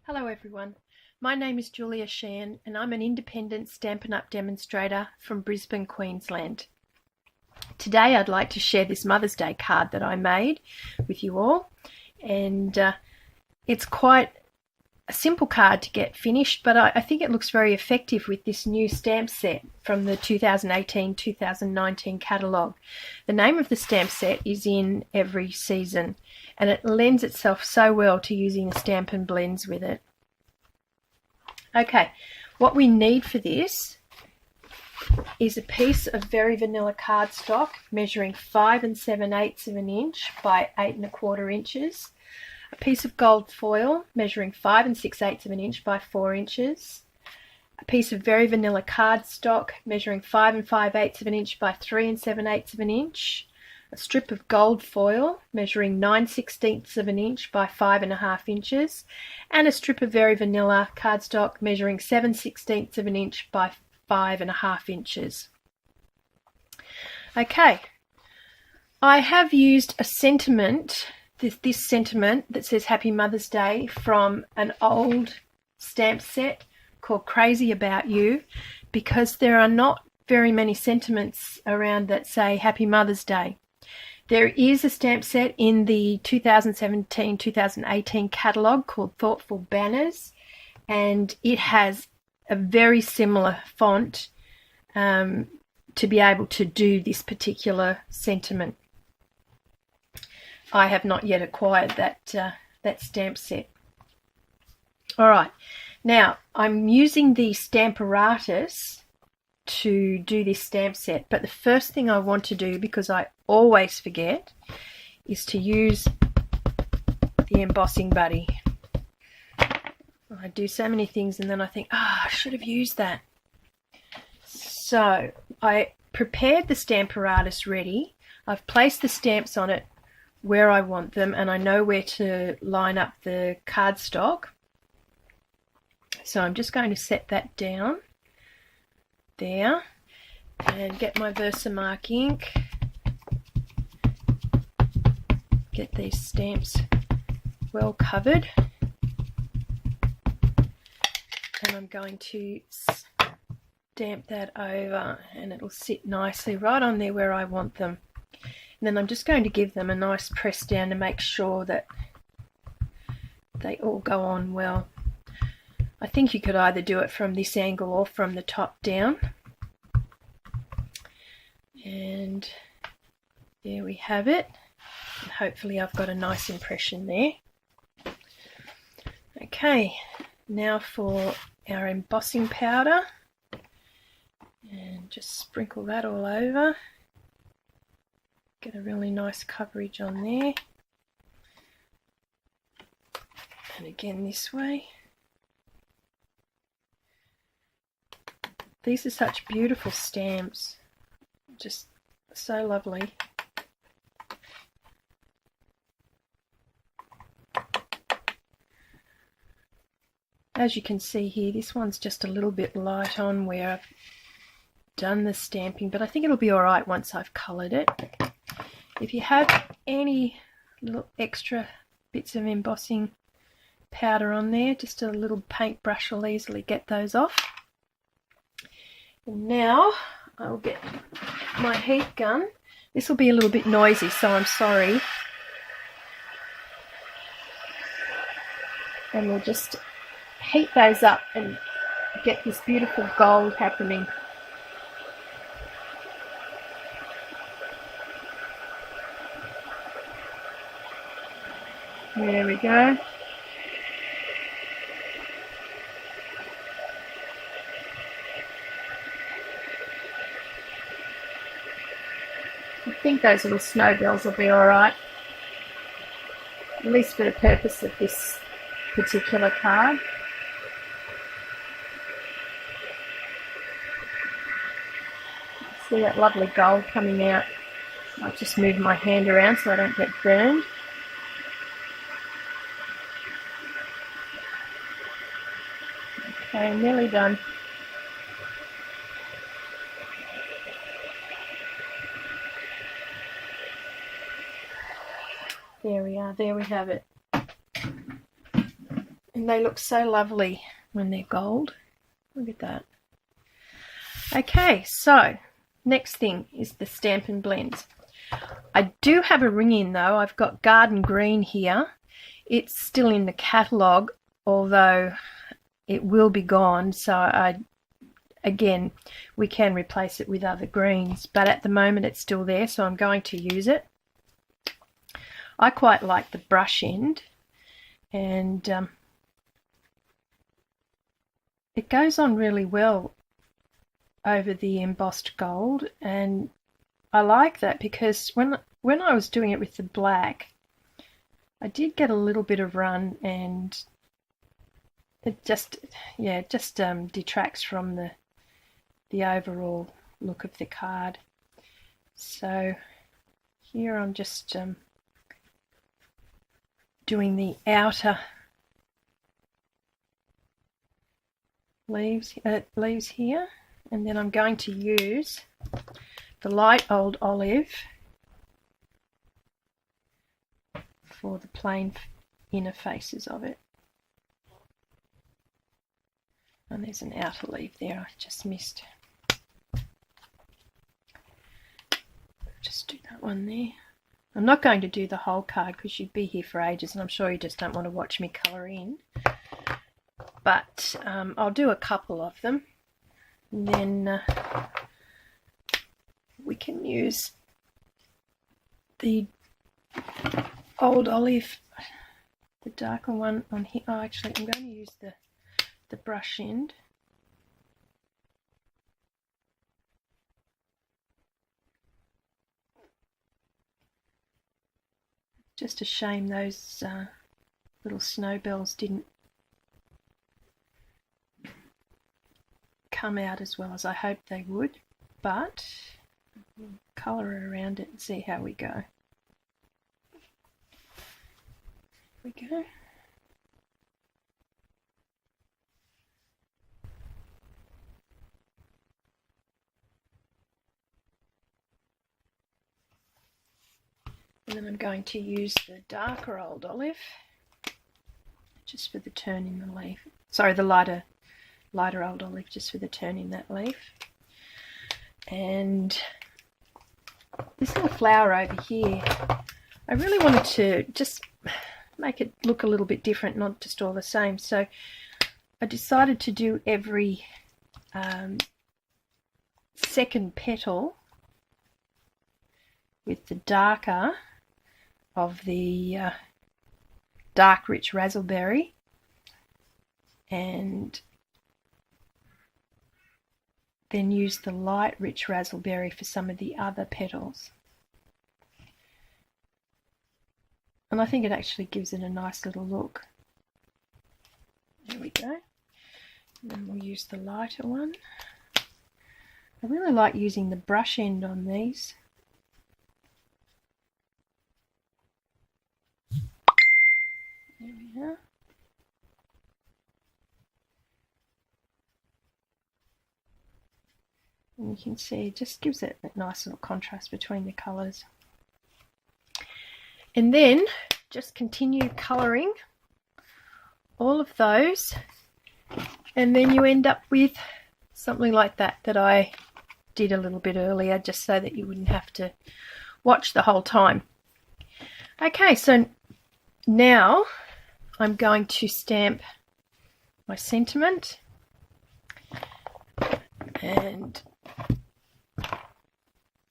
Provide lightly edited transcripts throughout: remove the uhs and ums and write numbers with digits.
Hello everyone, my name is Julia Sheehan and I'm an independent Stampin' Up demonstrator from Brisbane, Queensland. Today I'd like to share this Mother's Day card that I made with you all, and it's quite a simple card to get finished, but I think it looks very effective with this new stamp set from the 2018-2019 catalogue. The name of the stamp set is In Every Season, and it lends itself so well to using the Stampin Blends with it. Okay, what we need for this is a piece of very vanilla cardstock measuring 5 7/8 of an inch by 8 1/4 inches. A piece of gold foil measuring 5 6/8 of an inch by 4 inches, a piece of very vanilla cardstock measuring 5 5/8 of an inch by 3 7/8 of an inch, a strip of gold foil measuring 9 16ths of an inch by 5 1/2 inches, and a strip of very vanilla cardstock measuring 7 16ths of an inch by 5 1/2 inches. Okay, I have used a sentiment, this sentiment that says Happy Mother's Day, from an old stamp set called Crazy About You, because there are not very many sentiments around that say Happy Mother's Day. There is a stamp set in the 2017-2018 catalogue called Thoughtful Banners, and it has a very similar font to be able to do this particular sentiment. I have not yet acquired that stamp set. All right, now I'm using the Stamparatus to do this stamp set, but the first thing I want to do, because I always forget, is to use the embossing buddy. I do so many things and then I think, I should have used that. So I prepared the Stamparatus ready. I've placed the stamps on it where I want them, and I know where to line up the cardstock. So I'm just going to set that down there and get my Versamark ink, get these stamps well covered, and I'm going to stamp that over and it'll sit nicely right on there where I want them. And then I'm just going to give them a nice press down to make sure that they all go on well. I think you could either do it from this angle or from the top down. And there we have it. And hopefully I've got a nice impression there. Okay, now for our embossing powder. And just sprinkle that all over. Get a really nice coverage on there. And again this way. These are such beautiful stamps. Just so lovely. As you can see here, this one's just a little bit light on where I've done the stamping, but I think it'll be alright once I've coloured it. If you have any little extra bits of embossing powder on there, just a little paintbrush will easily get those off. And now I'll get my heat gun. This will be a little bit noisy, so I'm sorry. And we'll just heat those up and get this beautiful gold happening. There we go. I think those little snowballs will be alright, at least for the purpose of this particular card. See that lovely gold coming out. I'll just move my hand around so I don't get burned. Okay, nearly done. There we are, there we have it. And they look so lovely when they're gold. Look at that. Okay, so next thing is the Stampin' Blends. I do have a ring in though. I've got Garden Green here. It's still in the catalogue, although it will be gone, so again, we can replace it with other greens, but at the moment it's still there, so I'm going to use it. I quite like the brush end, and it goes on really well over the embossed gold, and I like that because when I was doing it with the black, I did get a little bit of run, and it just detracts from the overall look of the card. So here I'm just doing the outer leaves here, and then I'm going to use the light old olive for the plain inner faces of it. And there's an outer leaf there I just missed. Just do that one there. I'm not going to do the whole card because you'd be here for ages, and I'm sure you just don't want to watch me colour in. But I'll do a couple of them, and then we can use the old olive, the darker one on here. Oh, actually, I'm going to use the brush end. Just a shame those little snowbells didn't come out as well as I hoped they would, but we'll colour around it and see how we go. Here we go. And then I'm going to use the darker old olive just for the turn in the leaf. Sorry, the lighter old olive just for the turn in that leaf. And this little flower over here, I really wanted to just make it look a little bit different, not just all the same. So I decided to do every second petal with the darker of the dark rich raspberry, and then use the light rich raspberry for some of the other petals. And I think it actually gives it a nice little look. There we go. And then we'll use the lighter one. I really like using the brush end on these. There we are. And you can see it just gives it a nice little contrast between the colours. And then just continue colouring all of those, and then you end up with something like that I did a little bit earlier, just so that you wouldn't have to watch the whole time. Okay, so now I'm going to stamp my sentiment, and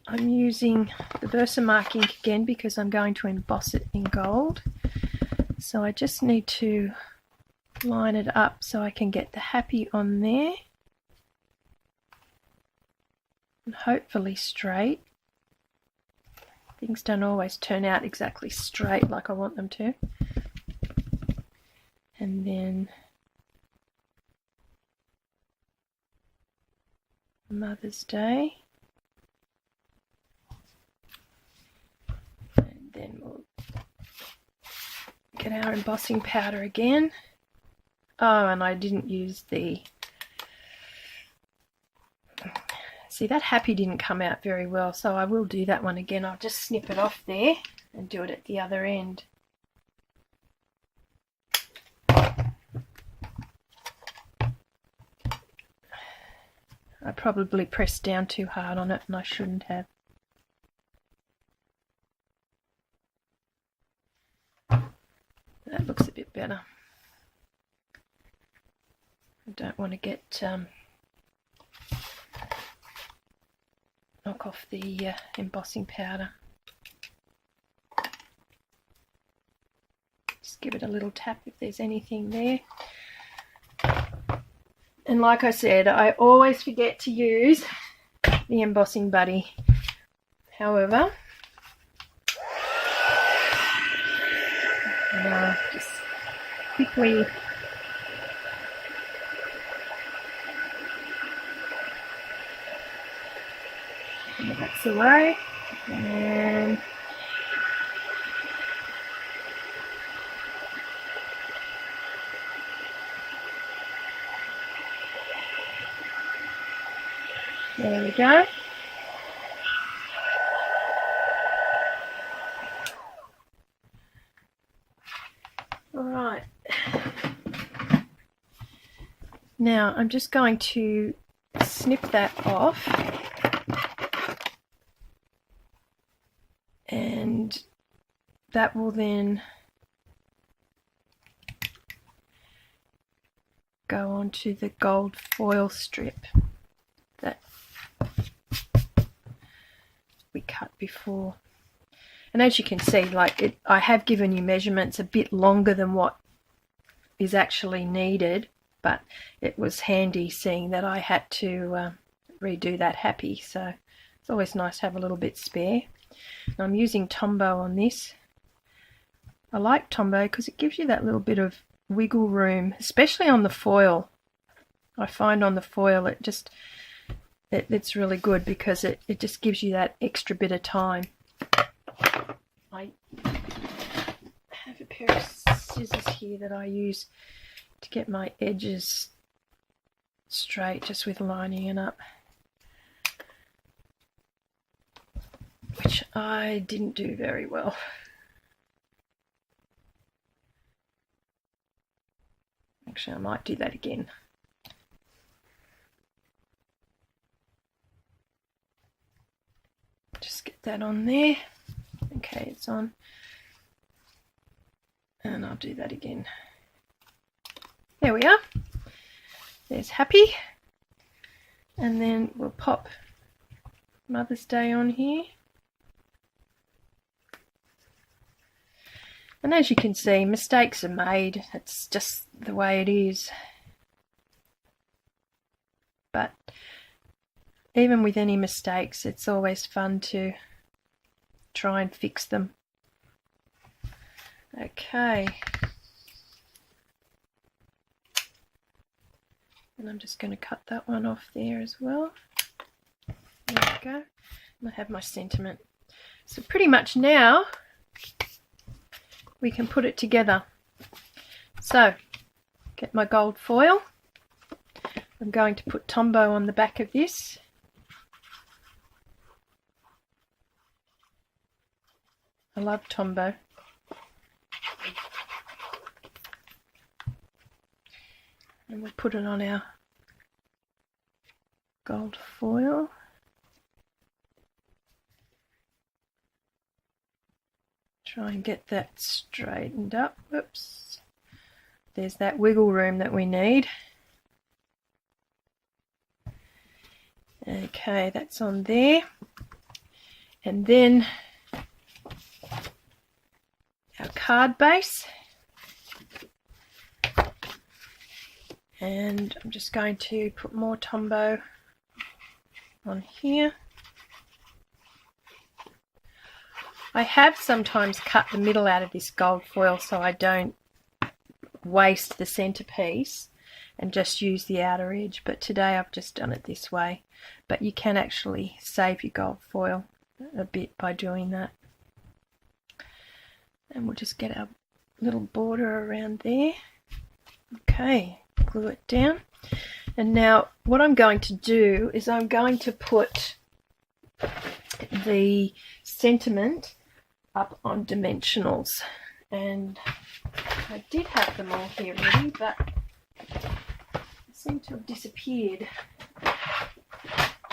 I'm using the Versamark ink again because I'm going to emboss it in gold. So I just need to line it up so I can get the happy on there, and hopefully straight. Things don't always turn out exactly straight like I want them to. And then Mother's Day. And then we'll get our embossing powder again. Oh, and I didn't use the... See, that happy didn't come out very well, so I will do that one again. I'll just snip it off there and do it at the other end. I probably pressed down too hard on it and I shouldn't have. That looks a bit better. I don't want to get knock off the embossing powder. Just give it a little tap if there's anything there. And like I said, I always forget to use the embossing buddy. However, now just quickly that's away, and there we go. All right. Now I'm just going to snip that off, and that will then go onto the gold foil strip that we cut before. And as you can see, like I have given you measurements a bit longer than what is actually needed, but it was handy seeing that I had to redo that happy, so it's always nice to have a little bit spare. And I'm using Tombow on this. I like Tombow because it gives you that little bit of wiggle room, especially on the foil. I find on the foil it's really good because it just gives you that extra bit of time. I have a pair of scissors here that I use to get my edges straight, just with lining it up, which I didn't do very well. Actually, I might do that again. Just get that on there. Okay, it's on. And I'll do that again. There we are. There's happy. And then we'll pop Mother's Day on here. And as you can see, mistakes are made. It's just the way it is. But even with any mistakes, it's always fun to try and fix them. Okay. And I'm just going to cut that one off there as well. There we go. And I have my sentiment. So pretty much now we can put it together. So get my gold foil. I'm going to put Tombow on the back of this. I love Tombow. And we'll put it on our gold foil. Try and get that straightened up. Whoops. There's that wiggle room that we need. Okay, that's on there. And then our card base. And I'm just going to put more Tombow on here. I have sometimes cut the middle out of this gold foil so I don't waste the centerpiece and just use the outer edge, but today I've just done it this way. But you can actually save your gold foil a bit by doing that. And we'll just get our little border around there. Okay, glue it down. And now what I'm going to do is I'm going to put the sentiment up on dimensionals, and I did have them all here ready, but they seem to have disappeared.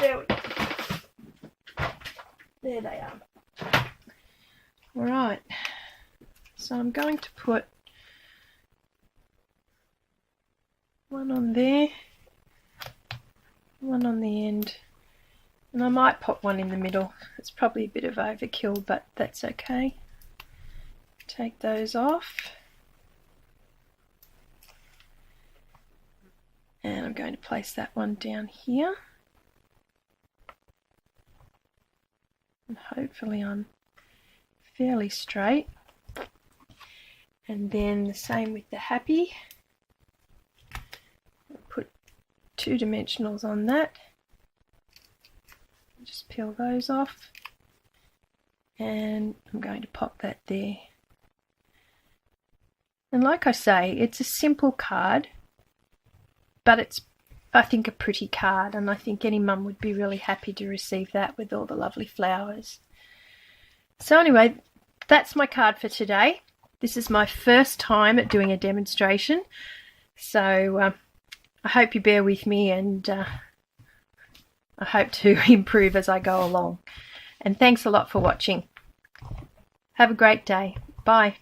There we go. There they are. Alright, so I'm going to put one on there, one on the end, and I might pop one in the middle. It's probably a bit of overkill, but that's okay. Take those off. And I'm going to place that one down here. And hopefully I'm fairly straight. And then the same with the happy. I'll put 2 dimensionals on that. Just peel those off. And I'm going to pop that there. And like I say, it's a simple card, but it's, I think, a pretty card, and I think any mum would be really happy to receive that with all the lovely flowers. So anyway, that's my card for today. This is my first time at doing a demonstration, so I hope you bear with me, and I hope to improve as I go along. And thanks a lot for watching. Have a great day. Bye.